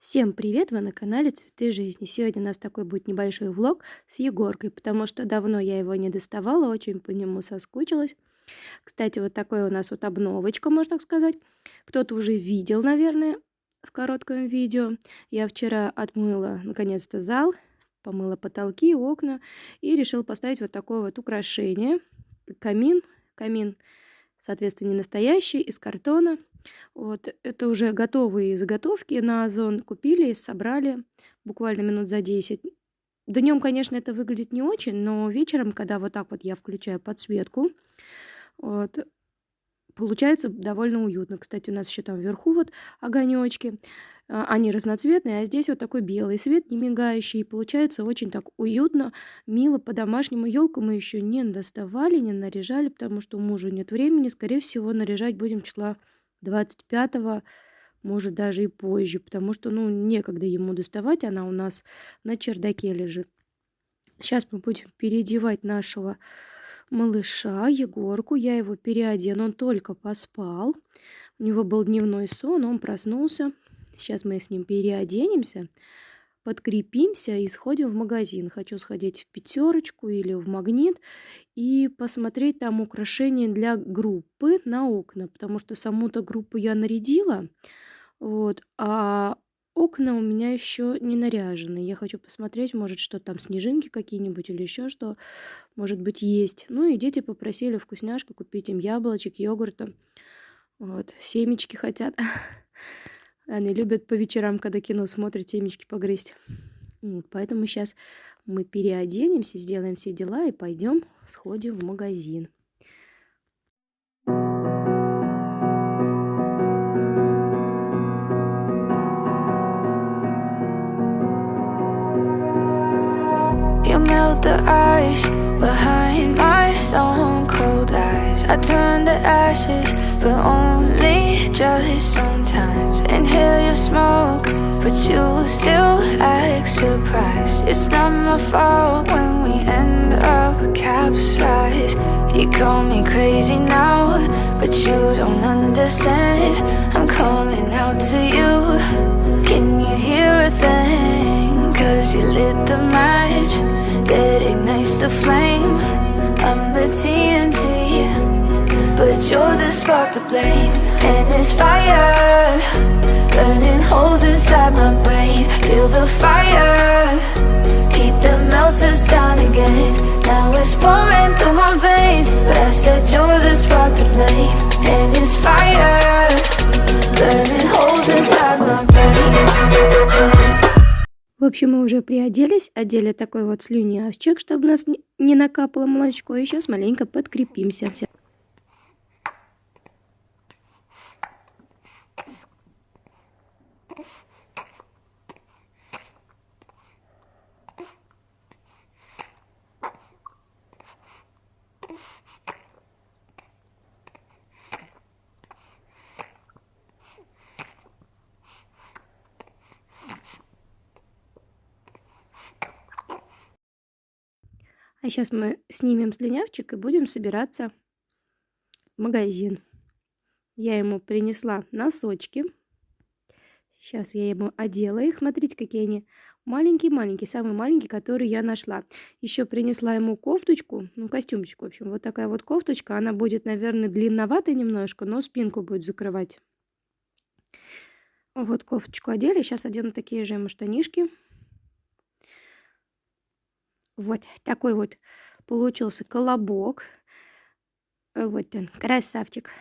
Всем привет! Вы на канале Цветы жизни. Сегодня у нас такой будет небольшой влог с Егоркой, потому что давно я его не доставала, очень по нему соскучилась. Кстати, вот такая у нас вот обновочка, можно так сказать. Кто-то уже видел, наверное, в коротком видео. Я вчера отмыла наконец-то зал, помыла потолки, окна и решила поставить вот такое вот украшение. Камин. Камин, соответственно, не настоящий, из картона. Вот, это уже готовые заготовки на Озон. Купили, собрали буквально минут за 10. Днем, конечно, это выглядит не очень, но вечером, когда вот так вот я включаю подсветку, вот, получается довольно уютно. Кстати, у нас еще там вверху вот огонечки. Они разноцветные, а здесь вот такой белый свет, не мигающий. И получается очень так уютно, мило, по-домашнему. Елку мы еще не доставали, не наряжали, потому что у мужа нет времени. Скорее всего, наряжать будем числа 25-го, может даже и позже, потому что, ну, некогда ему доставать, она у нас на чердаке лежит. Сейчас мы будем переодевать нашего малыша, Егорку. Я его переодену, он только поспал. У него был дневной сон, он проснулся. Сейчас мы с ним переоденемся, подкрепимся и сходим в магазин. Хочу сходить в Пятерочку или в Магнит и посмотреть там украшения для группы на окна, потому что саму-то группу я нарядила, вот, а окна у меня еще не наряжены. Я хочу посмотреть, может, что там, снежинки какие-нибудь или еще что, может быть, есть. Ну и дети попросили вкусняшку, купить им яблочек, йогурта. Вот, семечки хотят. Они любят по вечерам, когда кино смотрят, семечки погрызть. Вот, поэтому сейчас мы переоденемся, сделаем все дела и пойдем, сходим в магазин. You melt the ice behind my stone cold eyes. I turn to ashes, but only just sometimes. Inhale your smoke, but you still act surprised. It's not my fault when we end up capsized. You call me crazy now, but you don't understand. I'm calling out to you. Can you hear a thing? 'Cause you lit the match that ignites the flame. I'm the TNT, but you're the spark to blame. And it's fire, burning holes inside my brain. Feel the fire, heat that melts us down again. Now it's pouring through my veins, but I said you're the spark to blame. And it's fire, burning holes inside my brain. В общем, мы уже приоделись, одели такой вот слюнявчик, чтобы у нас не накапало молочко. И сейчас маленько подкрепимся. А сейчас мы снимем слюнявчик и будем собираться в магазин. Я ему принесла носочки. Сейчас я ему одела их. Смотрите, какие они маленькие-маленькие. Самые маленькие, которые я нашла. Еще принесла ему кофточку. Ну, костюмчик, в общем. Вот такая вот кофточка. Она будет, наверное, длинноватая немножко, но спинку будет закрывать. Вот кофточку одели. Сейчас одену такие же ему штанишки. Вот такой вот получился колобок. Вот он, красавчик,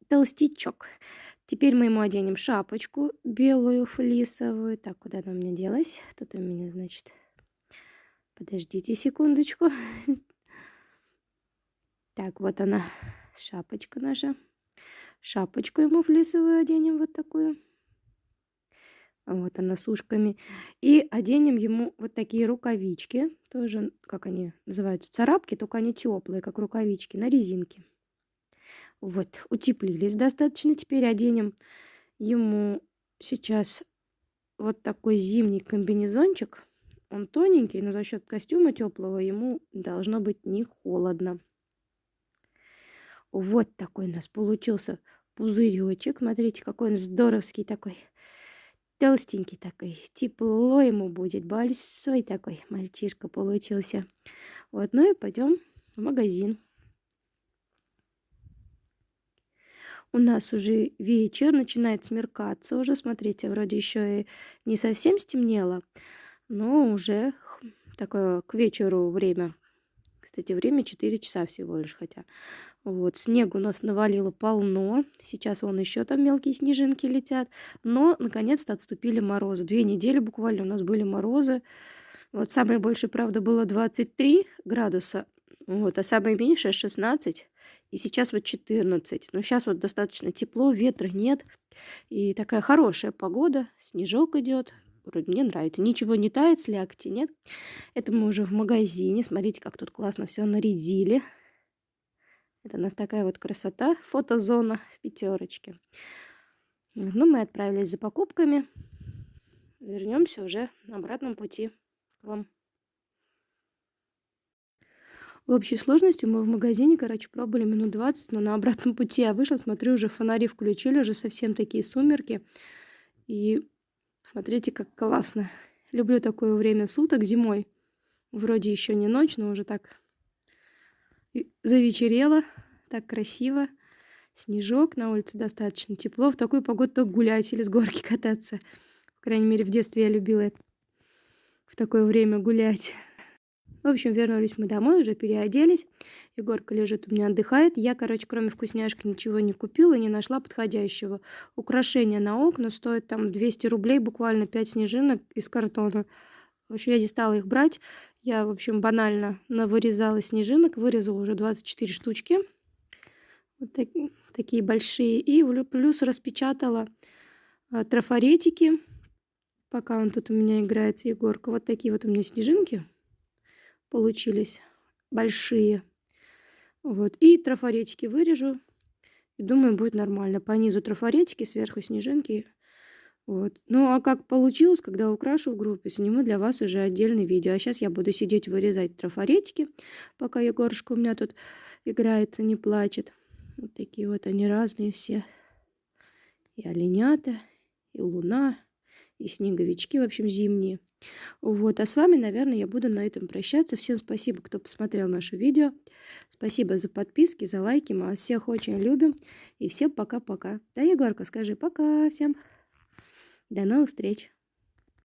толстячок. Теперь мы ему оденем шапочку белую флисовую. Так, куда она у меня делась? Тут у меня, значит... Подождите секундочку. Так, вот она, шапочка наша. Шапочку ему флисовую оденем вот такую. Вот она с ушками. И оденем ему вот такие рукавички. Тоже, как они называются, царапки, только они теплые, как рукавички, на резинке. Вот, утеплились достаточно. Теперь оденем ему сейчас вот такой зимний комбинезончик. Он тоненький, но за счет костюма теплого ему должно быть не холодно. Вот такой у нас получился пузыречек. Смотрите, какой он здоровский такой. толстенький такой. Тепло ему будет. Большой такой мальчишка получился. Вот, ну и пойдем в магазин. У нас уже вечер, начинает смеркаться уже. Смотрите, вроде еще и не совсем стемнело, но уже такое к вечеру время. Кстати, время 4 часа всего лишь, хотя. Вот, снег у нас навалило полно. Сейчас вон еще там мелкие снежинки летят. Но, наконец-то, отступили морозы. 2 недели буквально у нас были морозы. Вот, самое большее, правда, было 23 градуса. Вот, а самое меньшее 16. И сейчас вот 14. Но сейчас вот достаточно тепло, ветра нет. И такая хорошая погода. Снежок идет. Вроде мне нравится. Ничего не тает, слякоти нет. Это мы уже в магазине. Смотрите, как тут классно все нарядили. Это у нас такая вот красота. Фотозона в 5. Ну, мы отправились за покупками. Вернемся уже на обратном пути к вам. В общей сложности мы в магазине, короче, пробовали минут 20, но на обратном пути я вышла, смотрю, уже фонари включили, уже совсем такие сумерки. И смотрите, как классно. Люблю такое время суток зимой. Вроде еще не ночь, но уже так завечерело, так красиво. Снежок, на улице достаточно тепло. В такую погоду только гулять или с горки кататься. По крайней мере, в детстве я любила в такое время гулять. В общем, вернулись мы домой, уже переоделись. Егорка лежит у меня, отдыхает. Я, короче, кроме вкусняшки ничего не купила, не нашла подходящего. Украшения на окна стоят там 200 рублей, буквально 5 снежинок из картона. В общем, я не стала их брать. Я, в общем, банально навырезала снежинок, вырезала уже 24 штучки. Вот такие большие. И плюс распечатала трафаретики. Пока он тут у меня играется, Егорка. Вот такие вот у меня снежинки получились большие. Вот. И трафаретики вырежу. И думаю, будет нормально. По низу трафаретики, сверху снежинки. Вот. Ну, а как получилось, когда украшу в группе, сниму для вас уже отдельное видео. А сейчас я буду сидеть вырезать трафаретики, пока Егорушка у меня тут играется, не плачет. Вот такие вот они разные все. И оленята, и луна, и снеговички, в общем, зимние. Вот, а с вами, наверное, я буду на этом прощаться. Всем спасибо, кто посмотрел наше видео. Спасибо за подписки, за лайки. Мы вас всех очень любим. И всем пока-пока. Да, Егорка, скажи пока всем. До новых встреч.